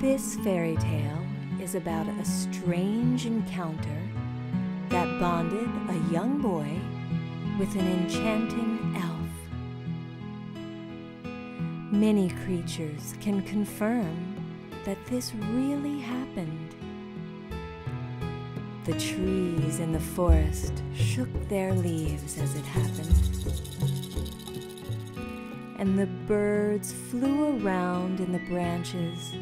This fairy tale is about a strange encounter that bonded a young boy with an enchanting elf. Many creatures can confirm that this really happened. The trees in the forest shook their leaves as it happened, and the birds flew around in the branches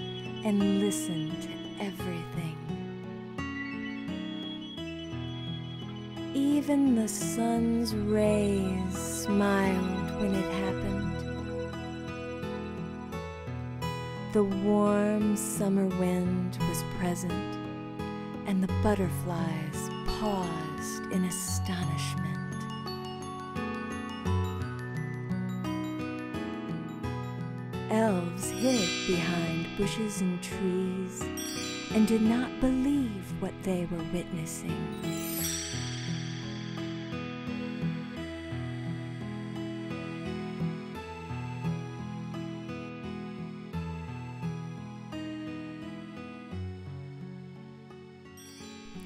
and listened to everything. Even the sun's rays smiled when it happened. The warm summer wind was present, and the butterflies paused in astonishment. Elves hid behind bushes and trees and did not believe what they were witnessing.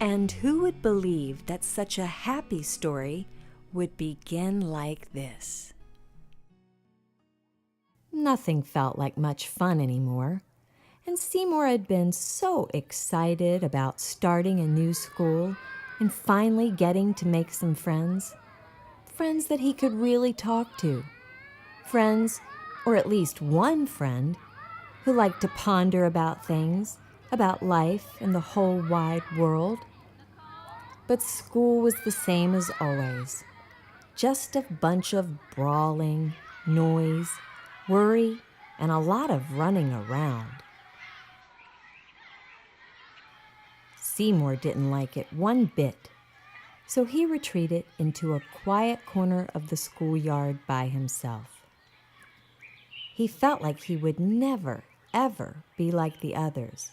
And who would believe that such a happy story would begin like this? Nothing felt like much fun anymore, and Seymour had been so excited about starting a new school and finally getting to make some friends. Friends that he could really talk to. Friends, or at least one friend, who liked to ponder about things, about life and the whole wide world. But school was the same as always. Just a bunch of brawling, noise, worry, and a lot of running around. Seymour didn't like it one bit, so he retreated into a quiet corner of the schoolyard by himself. He felt like he would never, ever be like the others,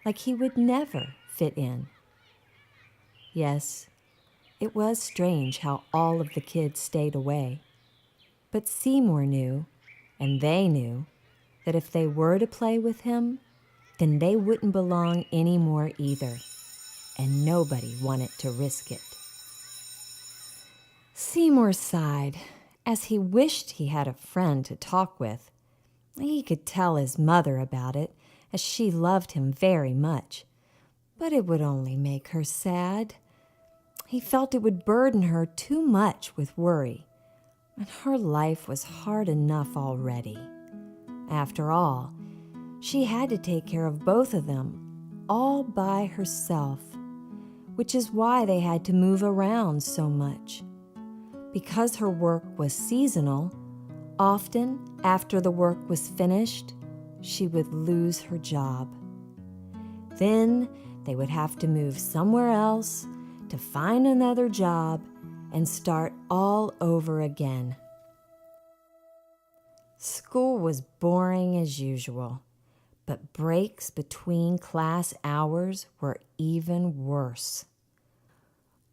like he would never fit in. Yes, it was strange how all of the kids stayed away, but Seymour knew, and they knew, that if they were to play with him, then they wouldn't belong anymore either, and nobody wanted to risk it. Seymour sighed as he wished he had a friend to talk with. He could tell his mother about it, as she loved him very much, but it would only make her sad. He felt it would burden her too much with worry, and her life was hard enough already. After all, she had to take care of both of them, all by herself, which is why they had to move around so much. Because her work was seasonal, often after the work was finished, she would lose her job. Then they would have to move somewhere else to find another job and start all over again. School was boring as usual, but breaks between class hours were even worse.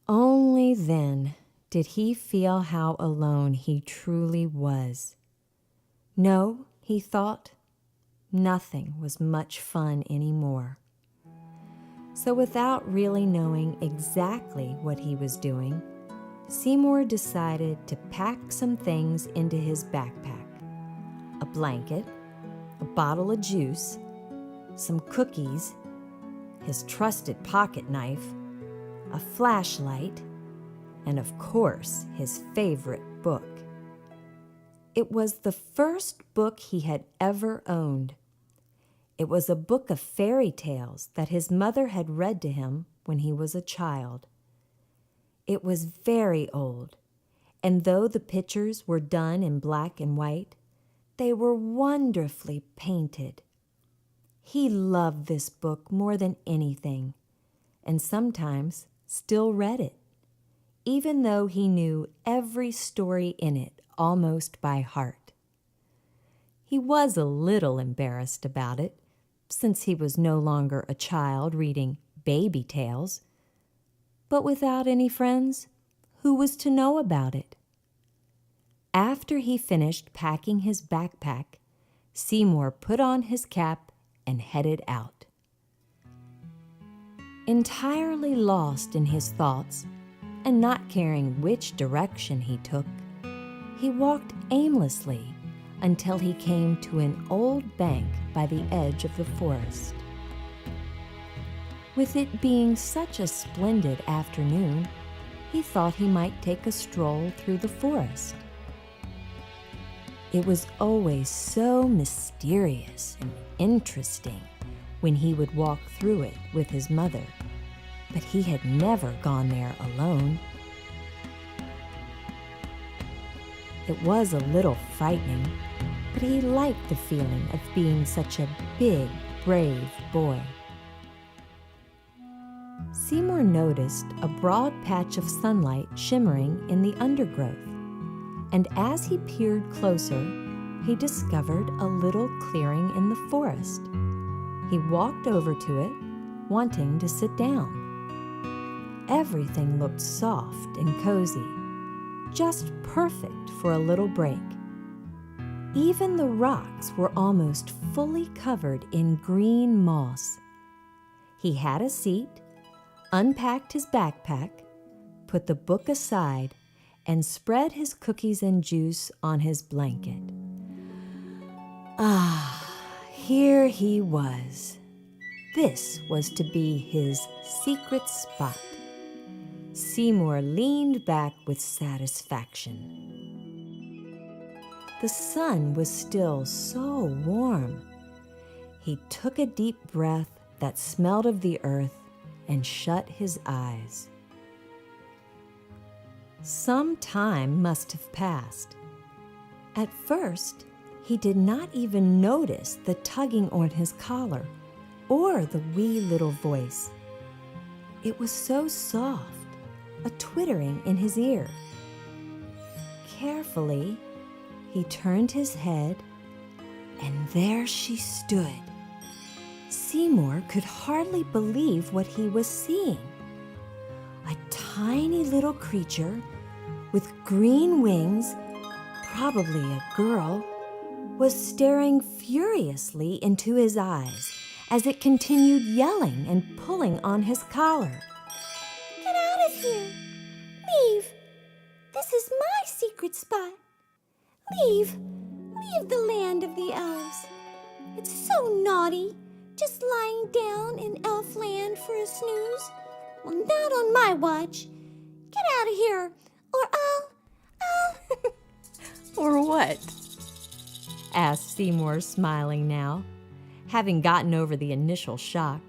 Only then did he feel how alone he truly was. No, he thought, nothing was much fun anymore. So without really knowing exactly what he was doing, Seymour decided to pack some things into his backpack. A blanket, a bottle of juice, some cookies, his trusted pocket knife, a flashlight, and of course, his favorite book. It was the first book he had ever owned. It was a book of fairy tales that his mother had read to him when he was a child. It was very old, and though the pictures were done in black and white, they were wonderfully painted. He loved this book more than anything, and sometimes still read it, even though he knew every story in it almost by heart. He was a little embarrassed about it, since he was no longer a child reading baby tales. But without any friends, who was to know about it? After he finished packing his backpack, Seymour put on his cap and headed out. Entirely lost in his thoughts and not caring which direction he took, he walked aimlessly until he came to an old bank by the edge of the forest. With it being such a splendid afternoon, he thought he might take a stroll through the forest. It was always so mysterious and interesting when he would walk through it with his mother, but he had never gone there alone. It was a little frightening, but he liked the feeling of being such a big, brave boy. Seymour noticed a broad patch of sunlight shimmering in the undergrowth, and as he peered closer, he discovered a little clearing in the forest. He walked over to it, wanting to sit down. Everything looked soft and cozy, just perfect for a little break. Even the rocks were almost fully covered in green moss. He had a seat, unpacked his backpack, put the book aside, and spread his cookies and juice on his blanket. Ah, here he was. This was to be his secret spot. Seymour leaned back with satisfaction. The sun was still so warm. He took a deep breath that smelled of the earth and shut his eyes. Some time must have passed. At first, he did not even notice the tugging on his collar or the wee little voice. It was so soft, a twittering in his ear. Carefully, he turned his head, and there she stood. Seymour could hardly believe what he was seeing. A tiny little creature with green wings, probably a girl, was staring furiously into his eyes as it continued yelling and pulling on his collar. Get out of here! Leave! This is my secret spot. Leave the land of the elves. It's so naughty, just lying down in elf land for a snooze. Well, not on my watch. Get out of here, or I'll... Or what? Asked Seymour, smiling now, having gotten over the initial shock.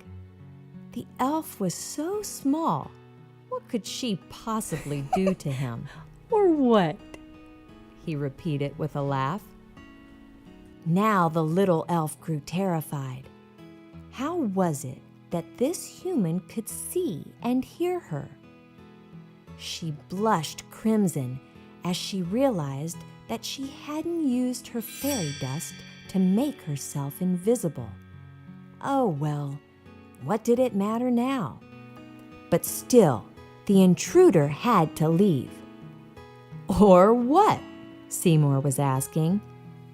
The elf was so small. What could she possibly do to him? Or what? He repeated with a laugh. Now the little elf grew terrified. How was it that this human could see and hear her? She blushed crimson as she realized that she hadn't used her fairy dust to make herself invisible. Oh well, what did it matter now? But still, the intruder had to leave. Or what? Seymour was asking.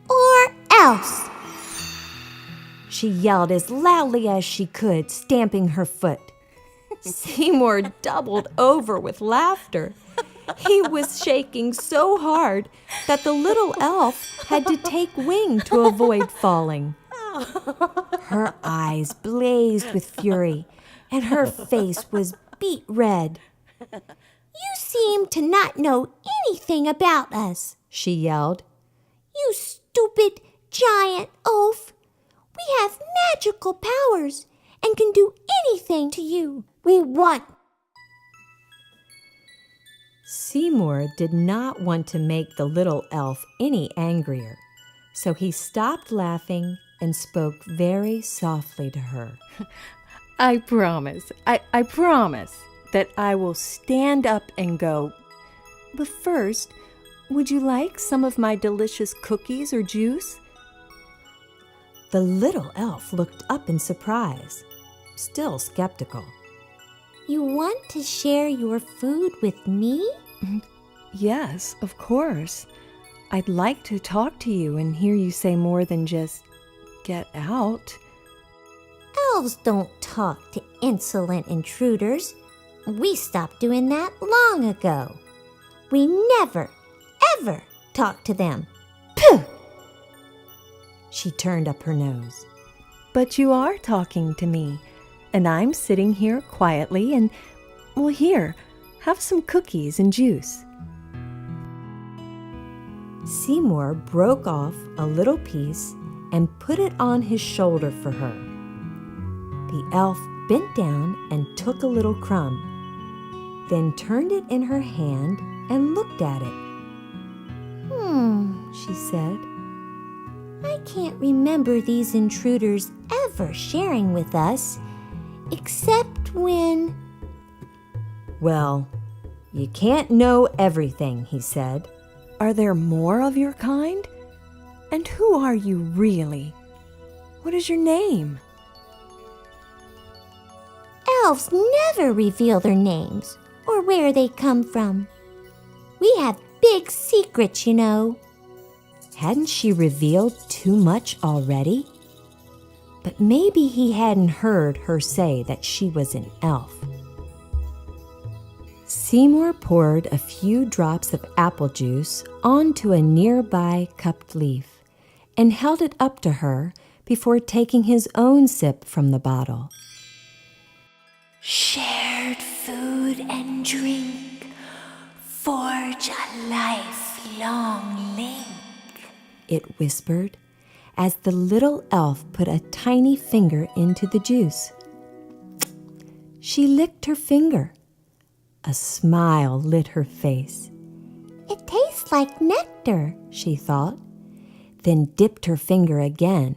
Or else! She yelled as loudly as she could, stamping her foot. Seymour doubled over with laughter. He was shaking so hard that the little elf had to take wing to avoid falling. Her eyes blazed with fury, and her face was beet red. You seem to not know anything about us, She yelled. you stupid giant oaf. We have magical powers and can do anything to you we want. Seymour did not want to make the little elf any angrier, so he stopped laughing and spoke very softly to her. I promise that I will stand up and go. But first, would you like some of my delicious cookies or juice? The little elf looked up in surprise, still skeptical. You want to share your food with me? Yes, of course. I'd like to talk to you and hear you say more than just get out. Elves don't talk to insolent intruders. We stopped doing that long ago. We never, ever talk to them. Pooh! She turned up her nose. But you are talking to me, and I'm sitting here quietly and, well, here, have some cookies and juice. Seymour broke off a little piece and put it on his shoulder for her. The elf bent down and took a little crumb, then turned it in her hand and looked at it. She said. I can't remember these intruders ever sharing with us, except when... Well, you can't know everything, he said. Are there more of your kind? And who are you really? What is your name? Elves never reveal their names or where they come from. We have big secrets, you know. Hadn't she revealed too much already? But maybe he hadn't heard her say that she was an elf. Seymour poured a few drops of apple juice onto a nearby cupped leaf and held it up to her before taking his own sip from the bottle. Shared food and drink forge a lifelong link, it whispered as the little elf put a tiny finger into the juice. She licked her finger. A smile lit her face. It tastes like nectar, she thought, then dipped her finger again.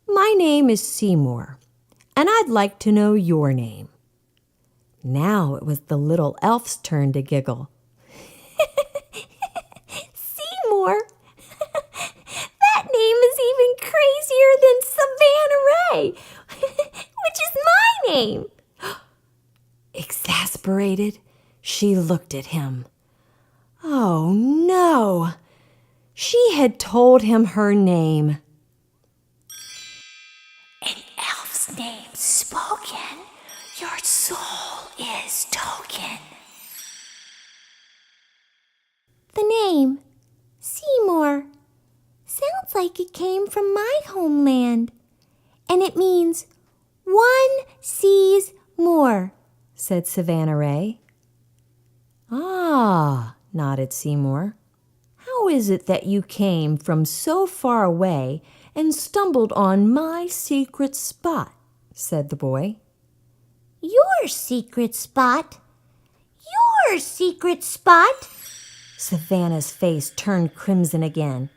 My name is Seymour, and I'd like to know your name. Now it was the little elf's turn to giggle. Seymour? That name is even crazier than Savannah Ray, which is my name. Exasperated, she looked at him. Oh, no! She had told him her name. An elf's name spoken, your soul is token. The name, Seymour, sounds like it came from my homeland, and it means one sees more, said Savannah Ray. Ah, nodded Seymour. How is it that you came from so far away and stumbled on my secret spot? Said the boy. Your secret spot? Your secret spot? Savannah's face turned crimson again.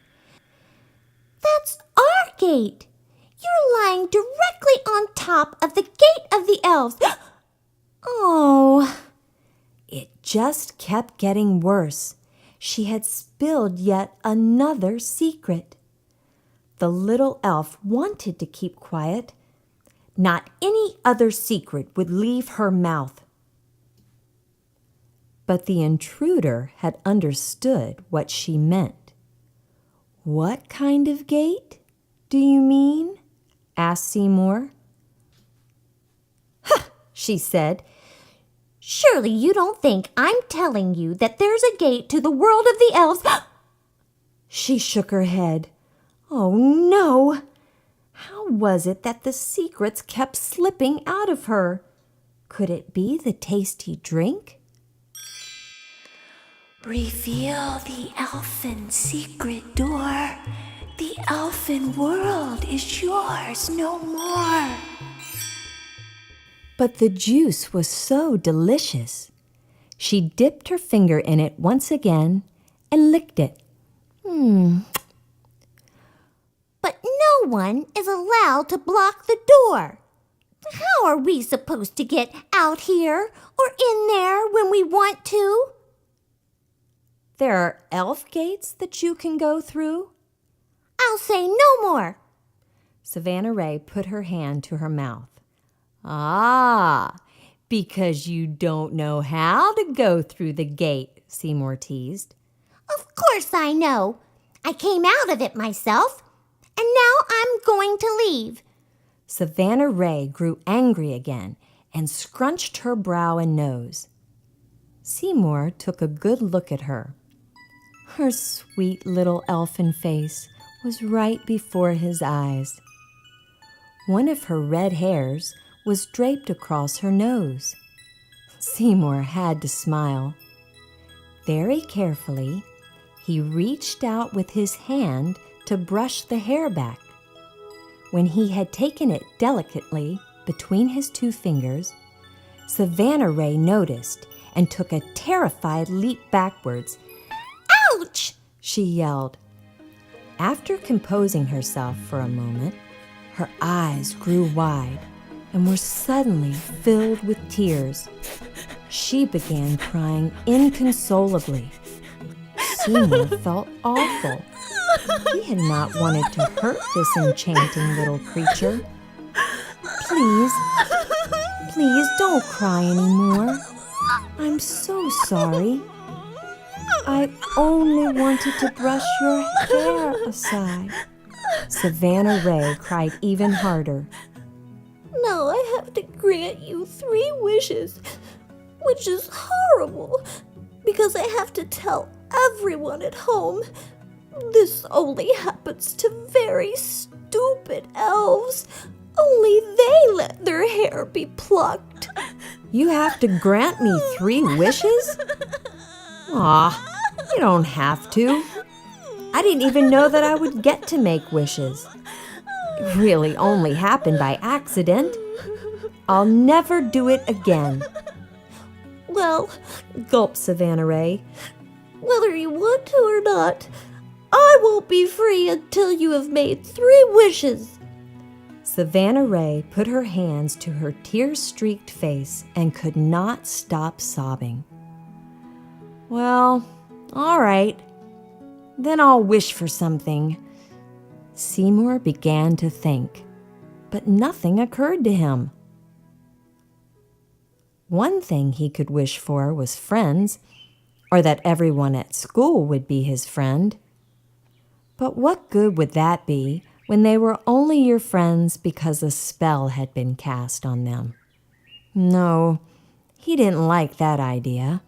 That's our gate. You're lying directly on top of the gate of the elves. Oh, it just kept getting worse. She had spilled yet another secret. The little elf wanted to keep quiet. Not any other secret would leave her mouth. But the intruder had understood what she meant. What kind of gate, do you mean? Asked Seymour. Ha! She said. Surely you don't think I'm telling you that there's a gate to the world of the elves? She shook her head. Oh, no! How was it that the secrets kept slipping out of her? Could it be the tasty drink? Reveal the elfin secret door. The elfin world is yours no more. But the juice was so delicious. She dipped her finger in it once again and licked it. But no one is allowed to block the door. How are we supposed to get out here or in there when we want to? There are elf gates that you can go through. I'll say no more. Savannah Ray put her hand to her mouth. Ah, because you don't know how to go through the gate, Seymour teased. Of course I know. I came out of it myself, and now I'm going to leave. Savannah Ray grew angry again and scrunched her brow and nose. Seymour took a good look at her. Her sweet little elfin face was right before his eyes. One of her red hairs was draped across her nose. Seymour had to smile. Very carefully, he reached out with his hand to brush the hair back. When he had taken it delicately between his two fingers, Savannah Ray noticed and took a terrified leap backwards. Ouch! She yelled. After composing herself for a moment, her eyes grew wide and were suddenly filled with tears. She began crying inconsolably. Seymour felt awful. He had not wanted to hurt this enchanting little creature. Please don't cry anymore. I'm so sorry. I only wanted to brush your hair aside. Savannah Ray cried even harder. Now I have to grant you 3 wishes, which is horrible, because I have to tell everyone at home. This only happens to very stupid elves. Only they let their hair be plucked. You have to grant me 3 wishes? Aw, you don't have to. I didn't even know that I would get to make wishes. It really only happened by accident. I'll never do it again. Well, Gulped Savannah Ray. whether you want to or not, I won't be free until you have made 3 wishes. Savannah Ray put her hands to her tear-streaked face and could not stop sobbing. Well, all right. Then I'll wish for something. Seymour began to think, but nothing occurred to him. One thing he could wish for was friends, or that everyone at school would be his friend. But what good would that be when they were only your friends because a spell had been cast on them? No, he didn't like that idea.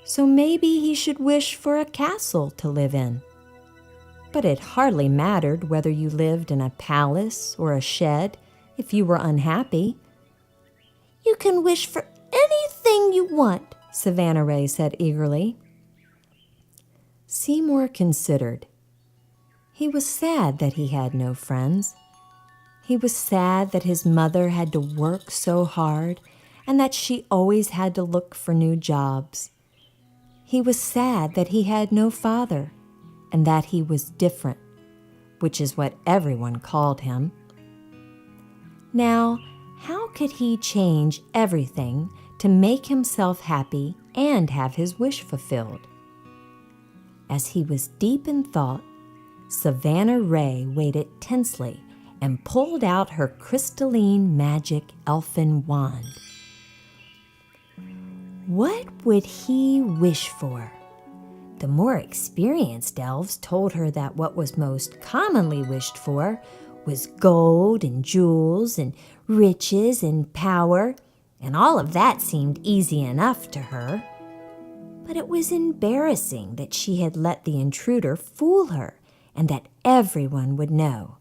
So maybe he should wish for a castle to live in. But it hardly mattered whether you lived in a palace or a shed if you were unhappy. You can wish for anything you want, Savannah Ray said eagerly. Seymour considered. He was sad that he had no friends. He was sad that his mother had to work so hard and that she always had to look for new jobs. He was sad that he had no father and that he was different, which is what everyone called him. Now, how could he change everything to make himself happy and have his wish fulfilled? As he was deep in thought, Savannah Ray waited tensely and pulled out her crystalline magic elfin wand. What would he wish for? The more experienced elves told her that what was most commonly wished for was gold and jewels and riches and power, and all of that seemed easy enough to her. But it was embarrassing that she had let the intruder fool her and that everyone would know.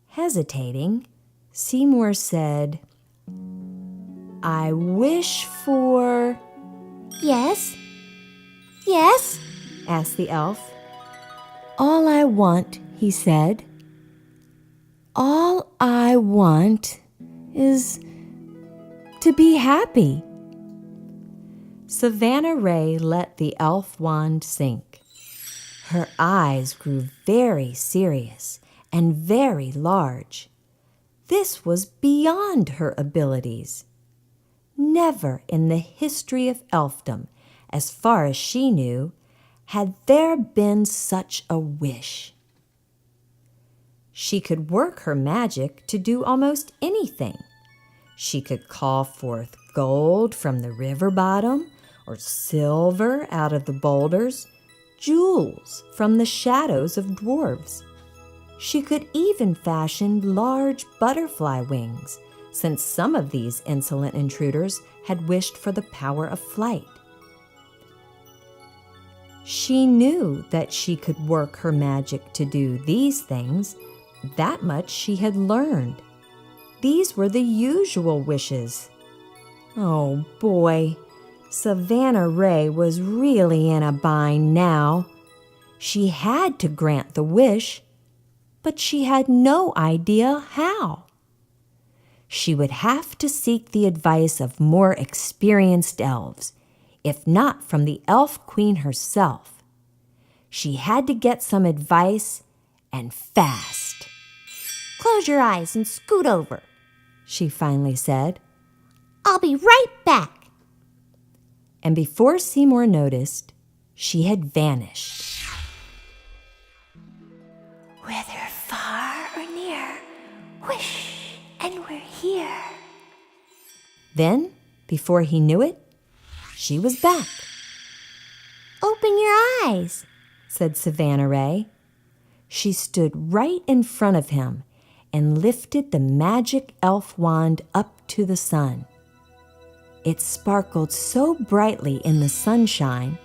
Hesitating, Seymour said, I wish for... Yes? Yes? asked the elf. All I want, he said. All I want is to be happy. Savannah Ray let the elf wand sink. Her eyes grew very serious and very large. This was beyond her abilities. Never in the history of elfdom, as far as she knew, had there been such a wish. She could work her magic to do almost anything. She could call forth gold from the river bottom, or silver out of the boulders, jewels from the shadows of dwarves. She could even fashion large butterfly wings, since some of these insolent intruders had wished for the power of flight. She knew that she could work her magic to do these things. That much she had learned. These were the usual wishes. Oh boy, Savannah Ray was really in a bind now. She had to grant the wish, but she had no idea how. She would have to seek the advice of more experienced elves, if not from the elf queen herself. She had to get some advice, and fast. Close your eyes and scoot over, she finally said. I'll be right back. And before Seymour noticed, she had vanished. Whether far or near, whoosh, and we're here. Then, before he knew it, she was back. Open your eyes, said Savannah Ray. She stood right in front of him and lifted the magic elf wand up to the sun. It sparkled so brightly in the sunshine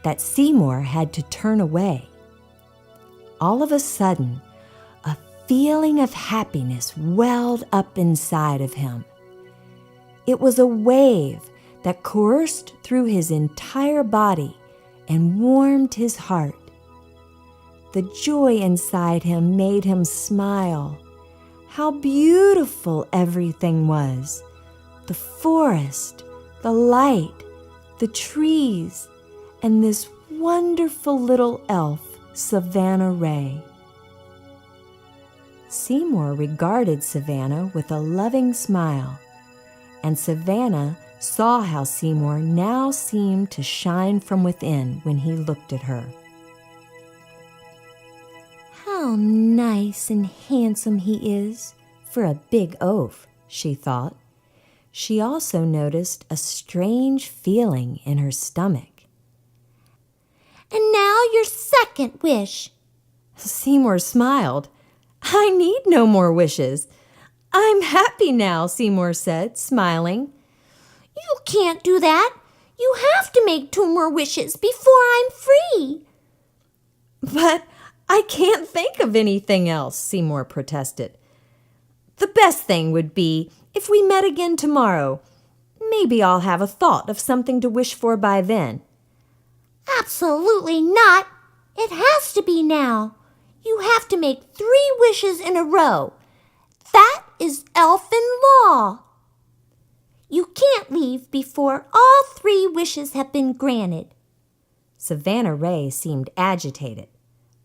that Seymour had to turn away. All of a sudden, a feeling of happiness welled up inside of him. It was a wave that coursed through his entire body and warmed his heart. The joy inside him made him smile. How beautiful everything was. The forest, the light, the trees, and this wonderful little elf, Savannah Ray. Seymour regarded Savannah with a loving smile, and Savannah saw how Seymour now seemed to shine from within when he looked at her. How nice and handsome he is For a big oaf, she thought. She also noticed a strange feeling in her stomach. And now your second wish. Seymour smiled. I need no more wishes. I'm happy now, Seymour said, smiling. You can't do that. You have to make 2 more wishes before I'm free. But I can't think of anything else, Seymour protested. The best thing would be if we met again tomorrow. Maybe I'll have a thought of something to wish for by then. Absolutely not. It has to be now. You have to make 3 wishes in a row. That is elfin law. You can't leave before all 3 wishes have been granted. Savannah Ray seemed agitated,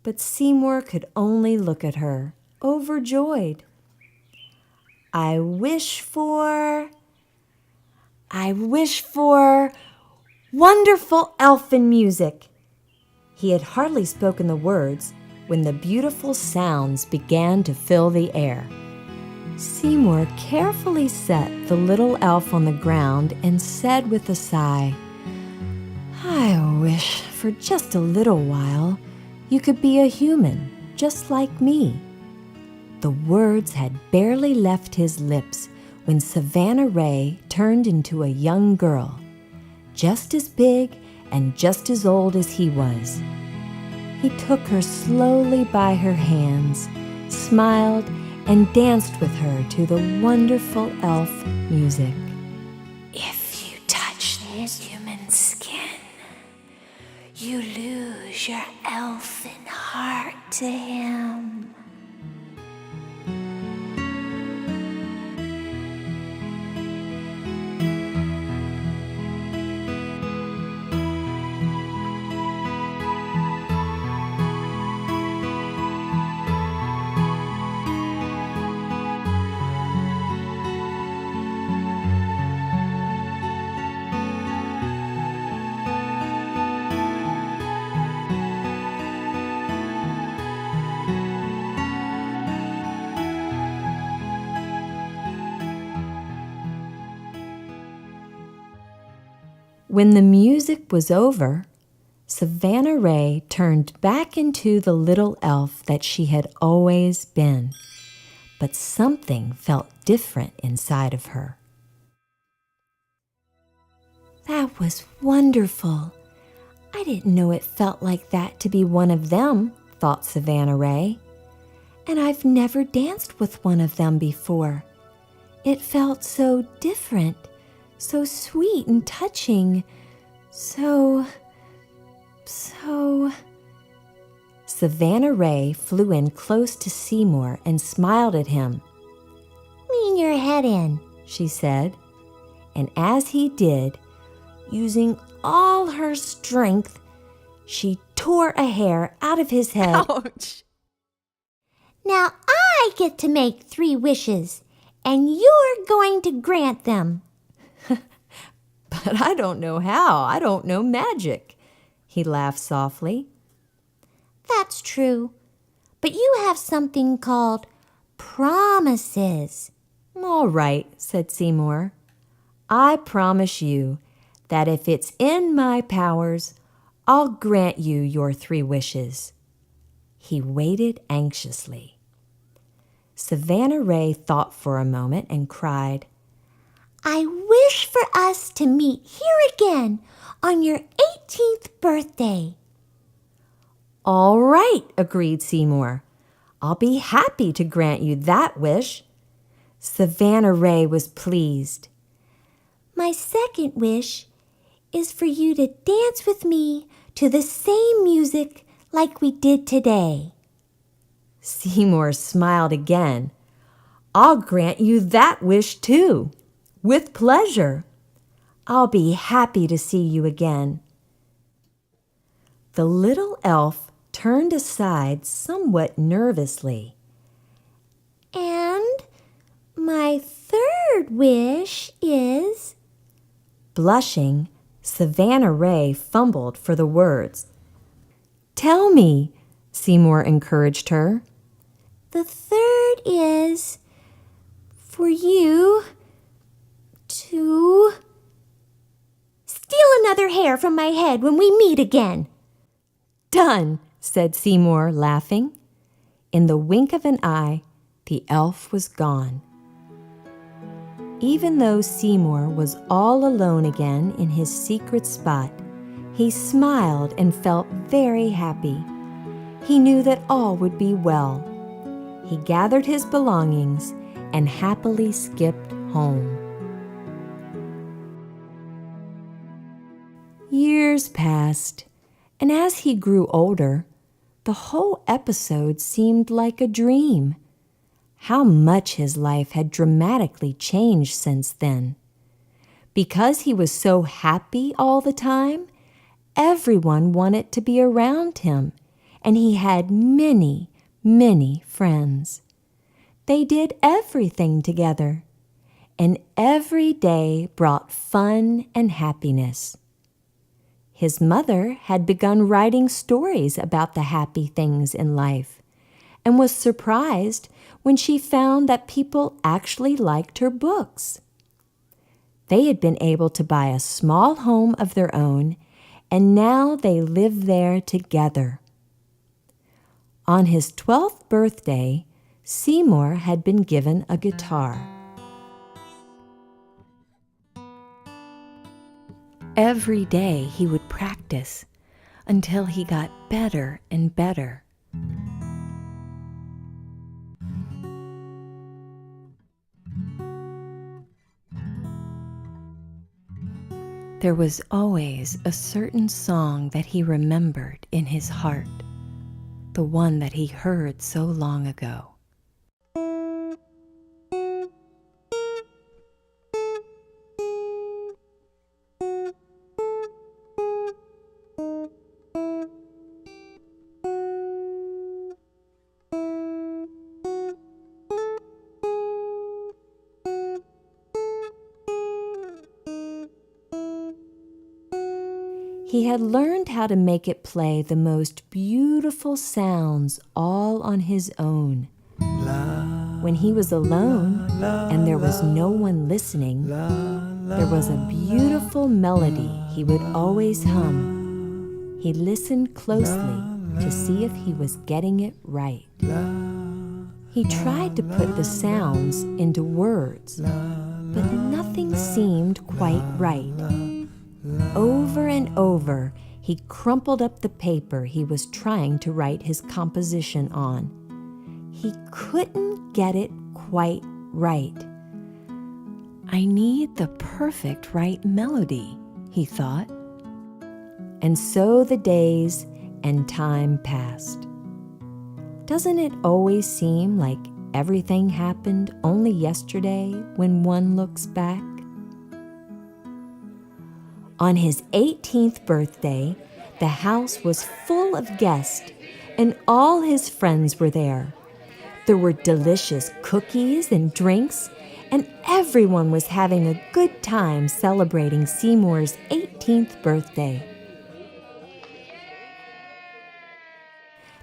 but Seymour could only look at her, overjoyed. I wish for wonderful elfin music. He had hardly spoken the words when the beautiful sounds began to fill the air. Seymour carefully set the little elf on the ground and said with a sigh, I wish for just a little while you could be a human, just like me. The words had barely left his lips when Savannah Ray turned into a young girl, just as big and just as old as he was. He took her slowly by her hands, smiled, and danced with her to the wonderful elf music. If you touch this human skin, you lose your elfin heart to him. When the music was over, Savannah Ray turned back into the little elf that she had always been, but something felt different inside of her. That was wonderful. I didn't know it felt like that to be one of them, thought Savannah Ray. And I've never danced with one of them before. It felt so different, so sweet and touching, so... Savannah Ray flew in close to Seymour and smiled at him. "Lean your head in," she said, and as he did, using all her strength, she tore a hair out of his head. Ouch! "Now I get to make 3 wishes, and you're going to grant them." "But I don't know how. I don't know magic," he laughed softly. "That's true, but you have something called promises." "All right," said Seymour. "I promise you that if it's in my powers, I'll grant you your 3 wishes." He waited anxiously. Savannah Ray thought for a moment and cried, "I wish for us to meet here again on your 18th birthday." "All right," agreed Seymour. "I'll be happy to grant you that wish." Savannah Ray was pleased. "My second wish is for you to dance with me to the same music like we did today." Seymour smiled again. "I'll grant you that wish too, with pleasure. I'll be happy to see you again." The little elf turned aside somewhat nervously. "And my third wish is..." Blushing, Savannah Ray fumbled for the words. "Tell me," Seymour encouraged her. "The third is for you to steal another hair from my head when we meet again." "Done," said Seymour, laughing. In the wink of an eye, the elf was gone. Even though Seymour was all alone again in his secret spot, he smiled and felt very happy. He knew that all would be well. He gathered his belongings and happily skipped home. Years passed, and as he grew older, the whole episode seemed like a dream. How much his life had dramatically changed since then. Because he was so happy all the time, everyone wanted to be around him, and he had many, many friends. They did everything together, and every day brought fun and happiness. His mother had begun writing stories about the happy things in life, and was surprised when she found that people actually liked her books. They had been able to buy a small home of their own, and now they lived there together. On his 12th birthday, Seymour had been given a guitar. Every day he would practice until he got better and better. There was always a certain song that he remembered in his heart, the one that he heard so long ago. He had learned how to make it play the most beautiful sounds all on his own. When he was alone and there was no one listening, there was a beautiful melody he would always hum. He listened closely to see if he was getting it right. He tried to put the sounds into words, but nothing seemed quite right. Over and over, he crumpled up the paper he was trying to write his composition on. He couldn't get it quite right. I need the perfect right melody, he thought. And so the days and time passed. Doesn't it always seem like everything happened only yesterday when one looks back? On his 18th birthday, the house was full of guests, and all his friends were there. There were delicious cookies and drinks, and everyone was having a good time celebrating Seymour's 18th birthday.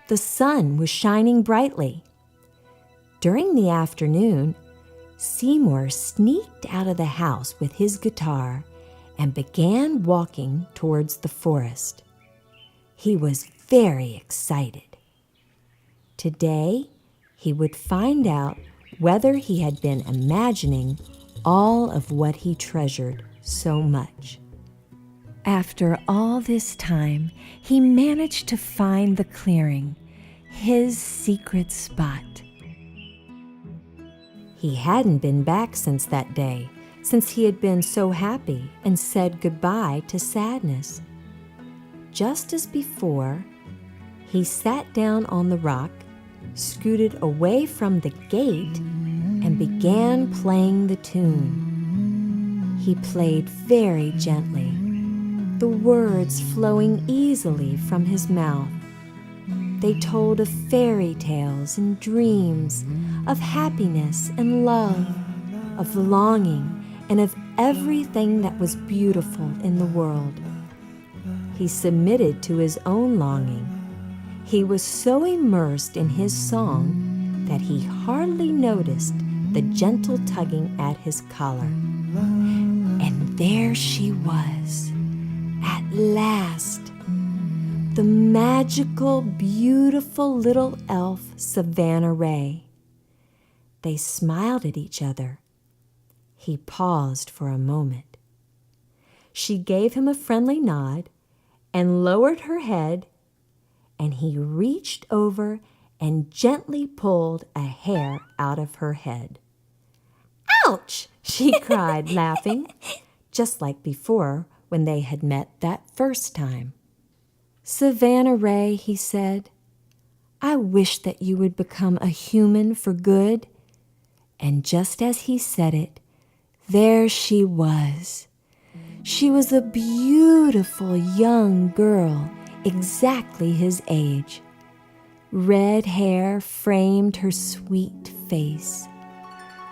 The sun was shining brightly. During the afternoon, Seymour sneaked out of the house with his guitar and began walking towards the forest. He was very excited. Today, he would find out whether he had been imagining all of what he treasured so much. After all this time, he managed to find the clearing, his secret spot. He hadn't been back since that day, since he had been so happy and said goodbye to sadness. Just as before, he sat down on the rock, scooted away from the gate, and began playing the tune. He played very gently, the words flowing easily from his mouth. They told of fairy tales and dreams, of happiness and love, of longing, and of everything that was beautiful in the world. He submitted to his own longing. He was so immersed in his song that he hardly noticed the gentle tugging at his collar. And there she was, at last, the magical, beautiful little elf Savannah Ray. They smiled at each other. He paused for a moment. She gave him a friendly nod and lowered her head, and he reached over and gently pulled a hair out of her head. Ouch! She cried, laughing, just like before when they had met that first time. Savannah Ray, he said, I wish that you would become a human for good. And just as he said it, there she was. She was a beautiful young girl, exactly his age. Red hair framed her sweet face.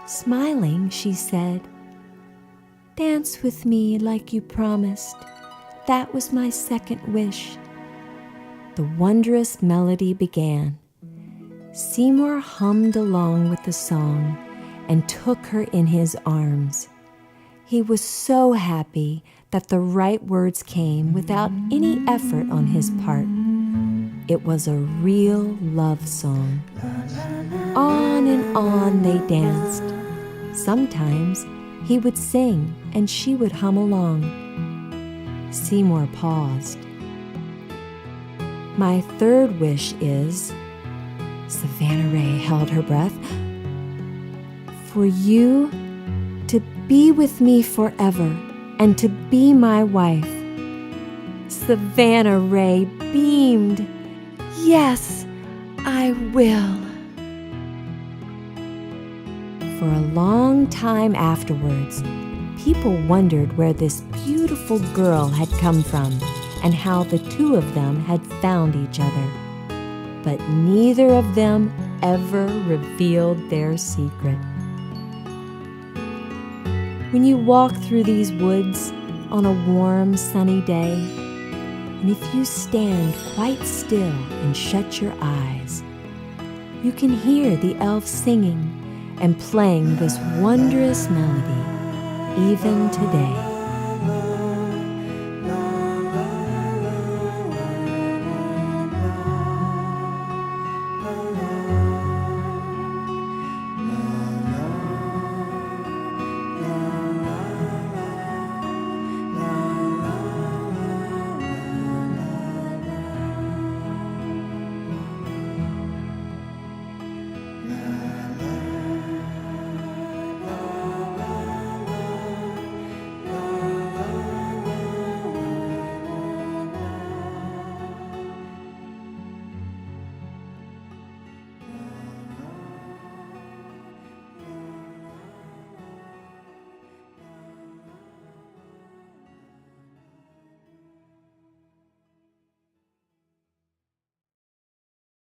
Smiling, she said, Dance with me like you promised. That was my second wish. The wondrous melody began. Seymour hummed along with the song and took her in his arms. He was so happy that the right words came without any effort on his part. It was a real love song. On and on they danced. Sometimes he would sing and she would hum along. Seymour paused. My third wish is, Savannah Ray held her breath, for you to be with me forever and to be my wife. Savannah Ray beamed. Yes, I will. For a long time afterwards, people wondered where this beautiful girl had come from and how the two of them had found each other. But neither of them ever revealed their secret. When you walk through these woods on a warm, sunny day, and if you stand quite still and shut your eyes, you can hear the elves singing and playing this wondrous melody even today.